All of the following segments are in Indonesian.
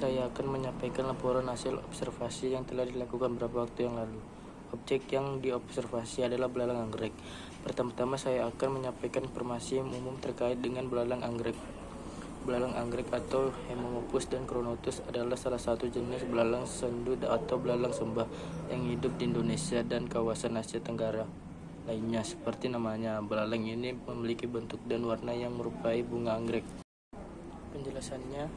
saya akan menyampaikan laporan hasil observasi yang telah dilakukan beberapa waktu yang lalu. Objek yang diobservasi adalah belalang anggrek. Pertama-tama saya akan menyampaikan informasi umum terkait dengan belalang anggrek. Belalang anggrek atau Hemongopus dendronotus adalah salah satu jenis belalang sendu atau belalang sembah yang hidup di Indonesia dan kawasan Asia Tenggara lainnya. Seperti namanya, belalang ini memiliki bentuk dan warna yang menyerupai bunga anggrek. Penjelasannya,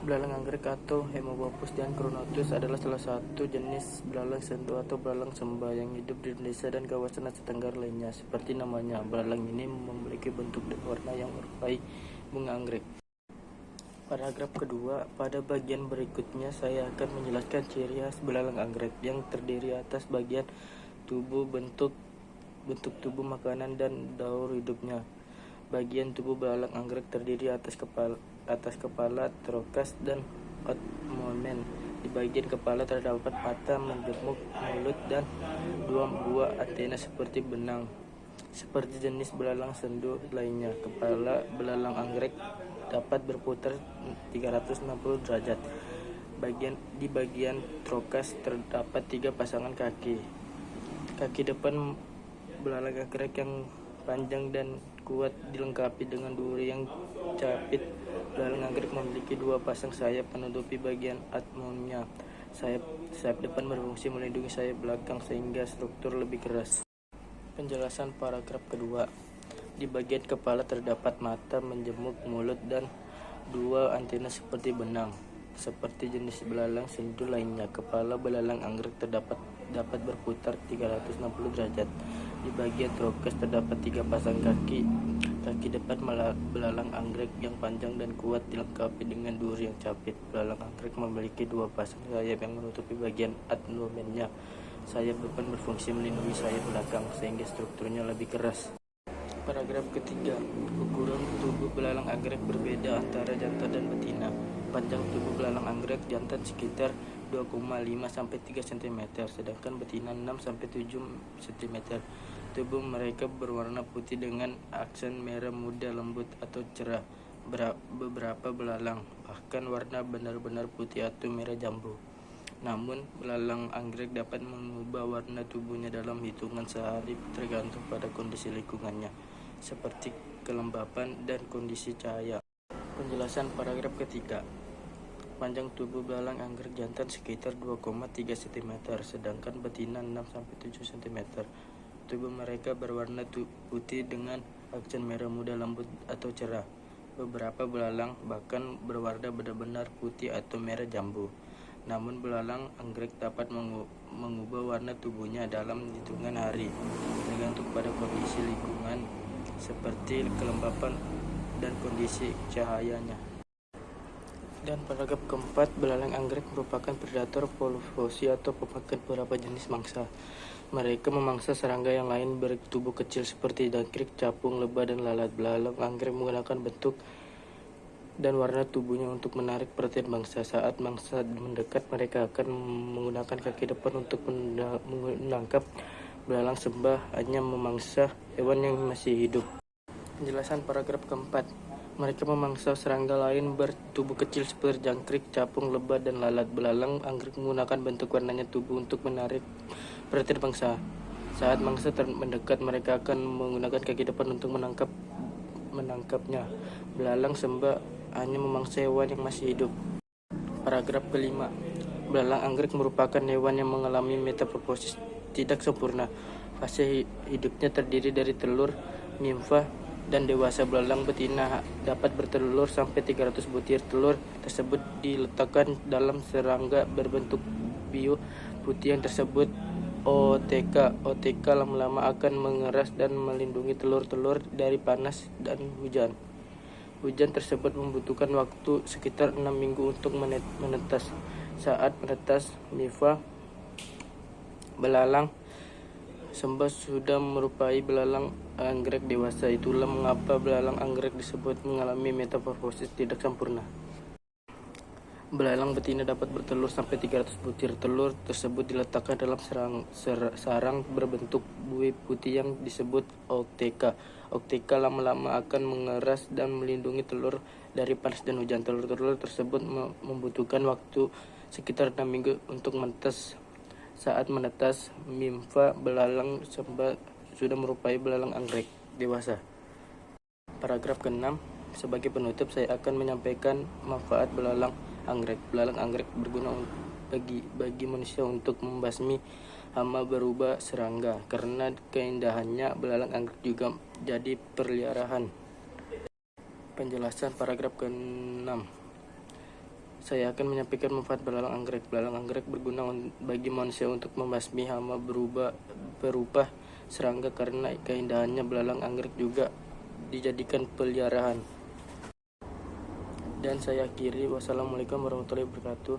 belalang anggrek atau Hemongopus dendronotus adalah salah satu jenis belalang sendu atau belalang sembah yang hidup di Indonesia dan kawasan Asia Tenggara lainnya. Seperti namanya, belalang ini memiliki bentuk dan warna yang menyerupai bunga anggrek. Paragraf kedua, pada bagian berikutnya saya akan menjelaskan ciri khas belalang anggrek yang terdiri atas bagian tubuh, bentuk tubuh, makanan, dan daur hidupnya. Bagian tubuh belalang anggrek terdiri atas kepala, trokas, dan abdomen. Di bagian kepala terdapat mata menjemuk, mulut, dan dua buah antena seperti benang. Seperti jenis belalang sendu lainnya, kepala belalang anggrek dapat berputar 360 derajat. Di bagian trokas terdapat 3 pasangan kaki. Kaki depan belalang anggrek yang panjang dan kuat dilengkapi dengan duri yang capit. Belalang anggrek memiliki 2 pasang sayap menutupi bagian abdomennya. Sayap depan berfungsi melindungi sayap belakang sehingga struktur lebih keras. Penjelasan paragraf kedua. Di bagian kepala terdapat mata menjemuk, mulut, dan 2 antena seperti benang. Seperti jenis belalang sendu lainnya, kepala belalang anggrek dapat berputar 360 derajat. Di bagian trokas terdapat 3 pasang kaki. Kaki depan belalang anggrek yang panjang dan kuat dilengkapi dengan duri yang capit. Belalang anggrek memiliki 2 pasang sayap yang menutupi bagian abdomennya. Sayap depan berfungsi melindungi sayap belakang sehingga strukturnya lebih keras. Paragraf ketiga, ukuran tubuh belalang anggrek berbeda antara jantan dan betina. Panjang tubuh belalang anggrek jantan sekitar 2,5 sampai 3 cm, sedangkan betina 6 sampai 7 cm. Tubuh mereka berwarna putih dengan aksen merah muda lembut atau cerah. Beberapa belalang bahkan warna benar-benar putih atau merah jambu. Namun, belalang anggrek dapat mengubah warna tubuhnya dalam hitungan sehari tergantung pada kondisi lingkungannya, seperti kelembapan dan kondisi cahaya. Penjelasan paragraf ketiga. Panjang tubuh belalang anggrek jantan sekitar 2,3 cm, sedangkan betina 6-7 cm. Tubuh mereka berwarna putih dengan aksen merah muda lembut atau cerah. Beberapa belalang bahkan berwarna benar-benar putih atau merah jambu. Namun belalang anggrek dapat mengubah warna tubuhnya dalam hitungan hari, tergantung pada kondisi lingkungan seperti kelembapan dan kondisi cahayanya. Dan paragraf keempat, belalang anggrek merupakan predator polofosi atau pemakan beberapa jenis mangsa. Mereka memangsa serangga yang lain bertubuh kecil seperti jangkrik, capung, lebah, dan lalat. Belalang anggrek menggunakan bentuk dan warna tubuhnya untuk menarik perhatian mangsa. Saat mangsa mendekat, mereka akan menggunakan kaki depan untuk menangkap. Belalang sembah hanya memangsa hewan yang masih hidup. Penjelasan paragraf keempat. Mereka memangsa serangga lain bertubuh kecil seperti jangkrik, capung, lebah, dan lalat. Belalang anggrek menggunakan bentuk warnanya tubuh untuk menarik perhatian mangsa. Saat mangsa mendekat, mereka akan menggunakan kaki depan untuk menangkapnya. Belalang sembah hanya memangsa hewan yang masih hidup. Paragraf kelima. Belalang anggrek merupakan hewan yang mengalami metamorfosis tidak sempurna. Fase hidupnya terdiri dari telur, nimfa, dan dewasa. Belalang betina dapat bertelur sampai 300 butir. Telur tersebut diletakkan dalam serangga berbentuk bio putih yang tersebut OTK. OTK lama-lama akan mengeras dan melindungi telur-telur dari panas dan hujan. Hujan tersebut membutuhkan waktu sekitar 6 minggu untuk menetas. Saat menetas, nimfa belalang sembah sudah merupai belalang anggrek dewasa. Itulah mengapa belalang anggrek disebut mengalami metamorfosis tidak sempurna. Belalang betina dapat bertelur sampai 300 butir. Telur tersebut diletakkan dalam sarang berbentuk buih putih yang disebut OTK. OTK lama-lama akan mengeras dan melindungi telur dari panas dan hujan. Telur-telur tersebut membutuhkan waktu sekitar 6 minggu untuk menetas. Saat menetas, nimfa belalang sudah merupai belalang anggrek dewasa. Paragraf ke-6. Sebagai penutup, saya akan menyampaikan manfaat belalang anggrek. Belalang anggrek berguna bagi manusia untuk membasmi hama berubah serangga. Karena keindahannya, belalang anggrek juga jadi peliharaan. Penjelasan paragraf ke-6. Saya akan menyampaikan manfaat belalang anggrek. Belalang anggrek berguna bagi manusia untuk membasmi hama berupa serangga. Karena keindahannya, belalang anggrek juga dijadikan peliharaan. Dan saya akhiri, wassalamualaikum warahmatullahi wabarakatuh.